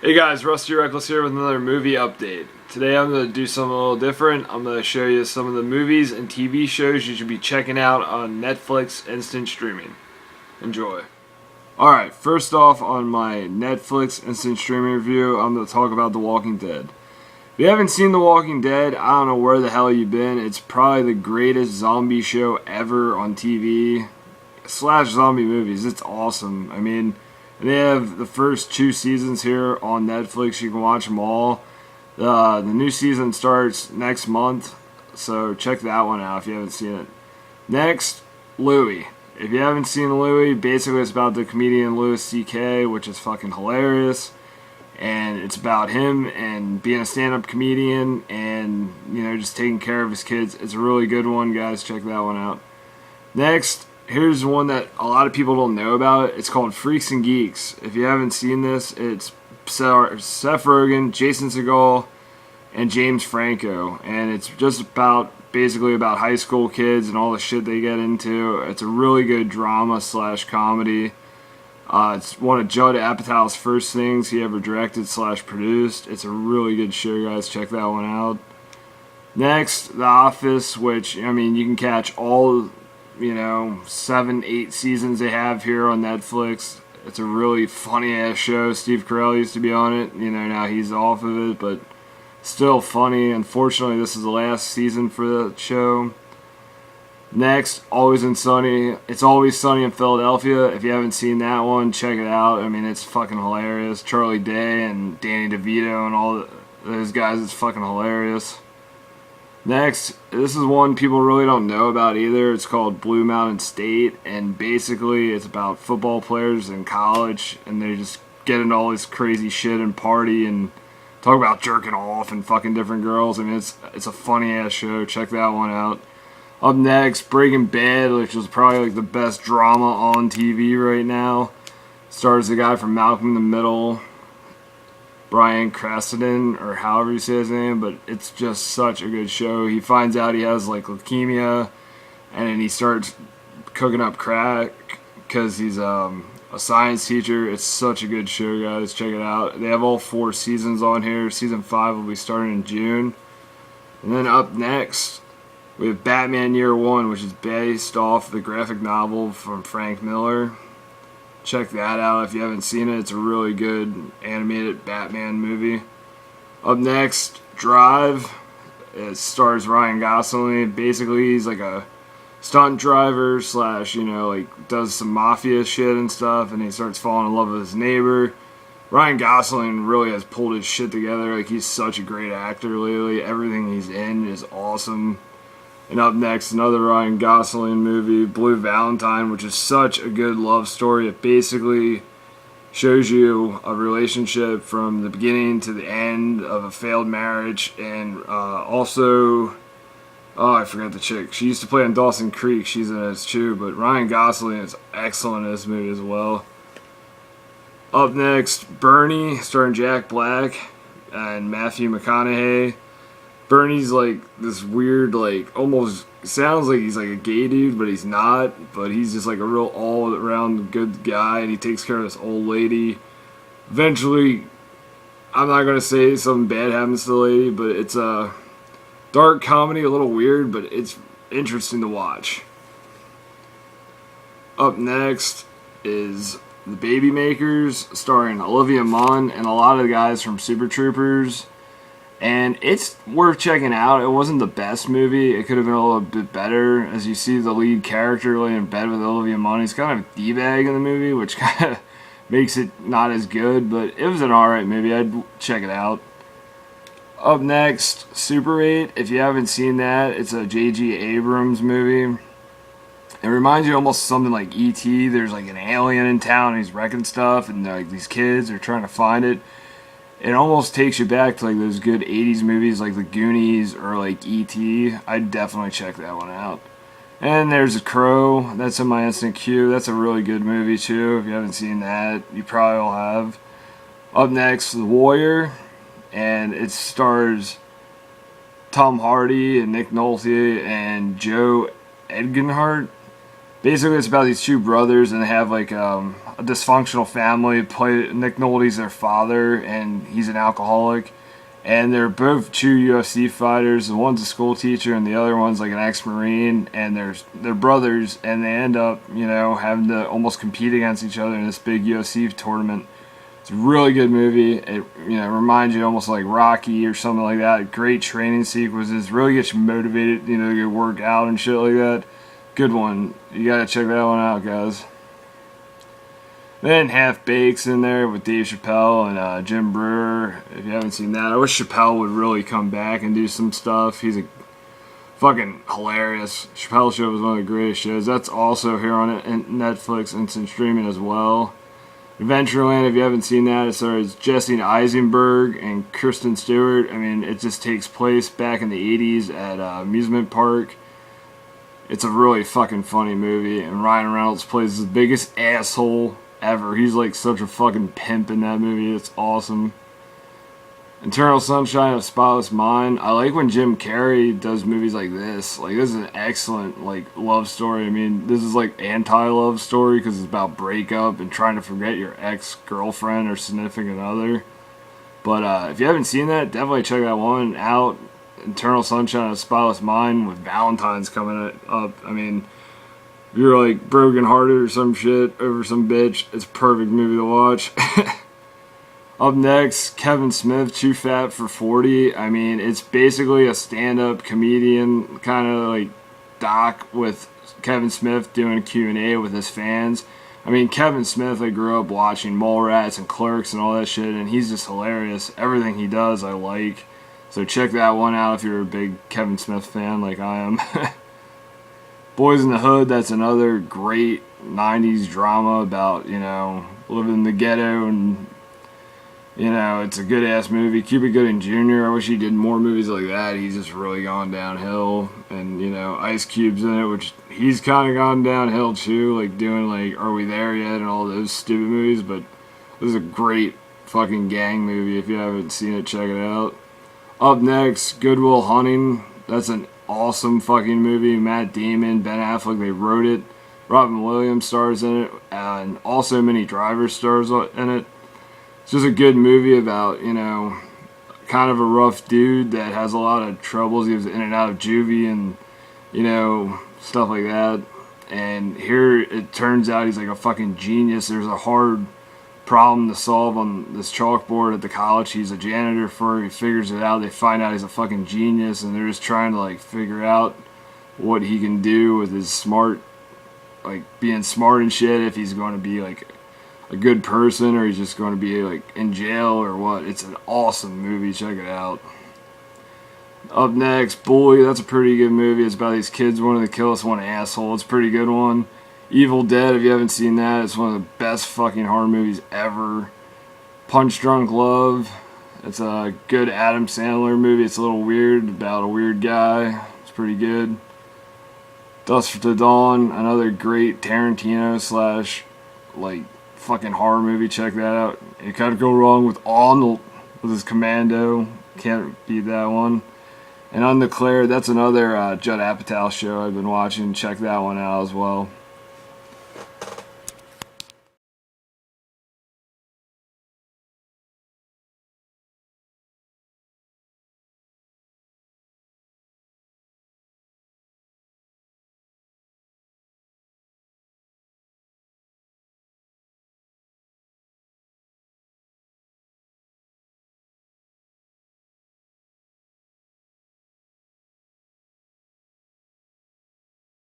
Hey guys, Rusty Reckless here with another movie update. Today I'm going to do something a little different. I'm going to show you some of the movies and TV shows you should be checking out on Netflix instant streaming. Enjoy. Alright, first off on my Netflix instant streaming review, I'm going to talk about The Walking Dead. If you haven't seen The Walking Dead, I don't know where the hell you've been. It's probably the greatest zombie show ever on TV / zombie movies. It's awesome. I mean, they have the first 2 seasons here on Netflix. You can watch them all. The new season starts next month, so check that one out if you haven't seen it. Next, Louie. If you haven't seen Louie, basically it's about the comedian Louis C.K., which is fucking hilarious. And it's about him and being a stand-up comedian and, just taking care of his kids. It's a really good one, guys. Check that one out. Next, here's one that a lot of people don't know about. It's called Freaks and Geeks. If you haven't seen this, it's Seth Rogen, Jason Segel, and James Franco. And it's just basically about high school kids and all the shit they get into. It's a really good drama / comedy. It's one of Judd Apatow's first things he ever directed / produced. It's a really good show, guys. Check that one out. Next, The Office, which, you can catch all 7, 8 seasons they have here on Netflix. It's a really funny ass show. Steve Carell used to be on it. Now he's off of it, but still funny. Unfortunately, this is the last season for the show. Next, It's Always Sunny in Philadelphia. If you haven't seen that one, check it out. It's fucking hilarious. Charlie Day and Danny DeVito and all those guys, it's fucking hilarious. Next, this is one people really don't know about either. It's called Blue Mountain State, and basically it's about football players in college, and they just get into all this crazy shit and party and talk about jerking off and fucking different girls. It's a funny ass show. Check that one out. Up next, Breaking Bad, which is probably the best drama on TV right now. Stars the guy from Malcolm in the Middle, Bryan Cranston, or however you say his name, but it's just such a good show. He finds out he has leukemia, and then he starts cooking up crack because he's a science teacher. It's such a good show, guys. Check it out. They have all 4 seasons on here. Season 5 will be starting in June. And then up next, we have Batman Year One, which is based off the graphic novel from Frank Miller. Check that out if you haven't seen it. It's a really good animated Batman movie. Up next, Drive. It stars Ryan Gosling. Basically, he's like a stunt driver / does some mafia shit and stuff, and he starts falling in love with his neighbor. Ryan Gosling really has pulled his shit together. He's such a great actor lately. Everything he's in is awesome. And up next, another Ryan Gosling movie, Blue Valentine, which is such a good love story. It basically shows you a relationship from the beginning to the end of a failed marriage. And also, I forgot the chick. She used to play on Dawson Creek. She's in it too. But Ryan Gosling is excellent in this movie as well. Up next, Bernie, starring Jack Black and Matthew McConaughey. Bernie's this weird, almost sounds like he's a gay dude, but he's not. But he's just a real all-around good guy, and he takes care of this old lady. Eventually, I'm not going to say something bad happens to the lady, but it's a dark comedy, a little weird, but it's interesting to watch. Up next is The Babymakers, starring Olivia Munn and a lot of the guys from Super Troopers. And it's worth checking out. It wasn't the best movie. It could have been a little bit better. As you see the lead character laying in bed with Olivia Munn. He's kind of a D-bag in the movie, which kind of makes it not as good. But it was an alright movie. I'd check it out. Up next, Super 8. If you haven't seen that, it's a J.G. Abrams movie. It reminds you almost of something like E.T. There's an alien in town and he's wrecking stuff. And these kids are trying to find it. It almost takes you back to those good 80s movies like The Goonies or E.T. I'd definitely check that one out. And there's The Crow. That's in my instant queue. That's a really good movie too. If you haven't seen that, you probably will have. Up next, The Warrior. And it stars Tom Hardy and Nick Nolte and Joe Edgenhart. Basically, it's about these 2 brothers, and they have a a dysfunctional family. Nick Nolte's their father, and he's an alcoholic. And they're both true UFC fighters. The one's a school teacher, and the other one's like an ex-Marine. And they're brothers, and they end up, having to almost compete against each other in this big UFC tournament. It's a really good movie. It reminds you almost like Rocky or something like that. Great training sequences. Really gets you motivated, to go work out and shit like that. Good one. You gotta check that one out, guys. Then Half Baked's in there with Dave Chappelle and Jim Brewer. If you haven't seen that, I wish Chappelle would really come back and do some stuff. He's a fucking hilarious. Chappelle Show was one of the greatest shows. That's also here on Netflix instant streaming as well. Adventureland, if you haven't seen that, it stars Jesse Eisenberg and Kristen Stewart. I mean, it just takes place back in the 80s at an amusement park. It's a really fucking funny movie, and Ryan Reynolds plays the biggest asshole ever. He's like such a fucking pimp in that movie. It's awesome. Eternal Sunshine of the Spotless Mind. I like when Jim Carrey does movies like this. Like, this is an excellent, love story. I mean, this is like anti-love story because it's about breakup and trying to forget your ex-girlfriend or significant other. But if you haven't seen that, definitely check that one out. Eternal Sunshine of the Spotless Mind with Valentine's coming up. I mean, if you're like brokenhearted or some shit over some bitch, it's a perfect movie to watch. Up next, Kevin Smith, Too Fat for 40. I mean, it's basically a stand-up comedian kind of doc with Kevin Smith doing a Q&A with his fans. I mean, Kevin Smith, I grew up watching Mallrats and Clerks and all that shit, and he's just hilarious. Everything he does, I like. So check that one out if you're a big Kevin Smith fan like I am. Boyz In The Hood, that's another great 90s drama about, living in the ghetto and it's a good-ass movie. Cuba Gooding Jr., I wish he did more movies like that. He's just really gone downhill. And, Ice Cube's in it, which he's kind of gone downhill, too. Doing, Are We There Yet? And all those stupid movies. But this is a great fucking gang movie. If you haven't seen it, check it out. Up next, Good Will Hunting. That's an awesome fucking movie. Matt Damon, Ben Affleck, they wrote it. Robin Williams stars in it. And also Minnie Driver stars in it. It's just a good movie about, kind of a rough dude that has a lot of troubles. He was in and out of juvie and, stuff like that. And here it turns out he's like a fucking genius. There's a hard problem to solve on this chalkboard at the college he's a janitor for. He figures it out. They find out he's a fucking genius, and they're just trying to, figure out what he can do with his being smart and shit, if he's going to be, a good person, or he's just going to be in jail or what. It's an awesome movie. Check it out. Up next, Bully. That's a pretty good movie. It's about these kids wanting to kill this one asshole. It's a pretty good one. Evil Dead, if you haven't seen that, it's one of the best fucking horror movies ever. Punch Drunk Love. It's a good Adam Sandler movie. It's a little weird, about a weird guy. It's pretty good. Dusk to Dawn, another great Tarantino / fucking horror movie. Check that out. It could go wrong with Arnold with his Commando. Can't beat that one. And Undeclared, that's another Judd Apatow show I've been watching. Check that one out as well.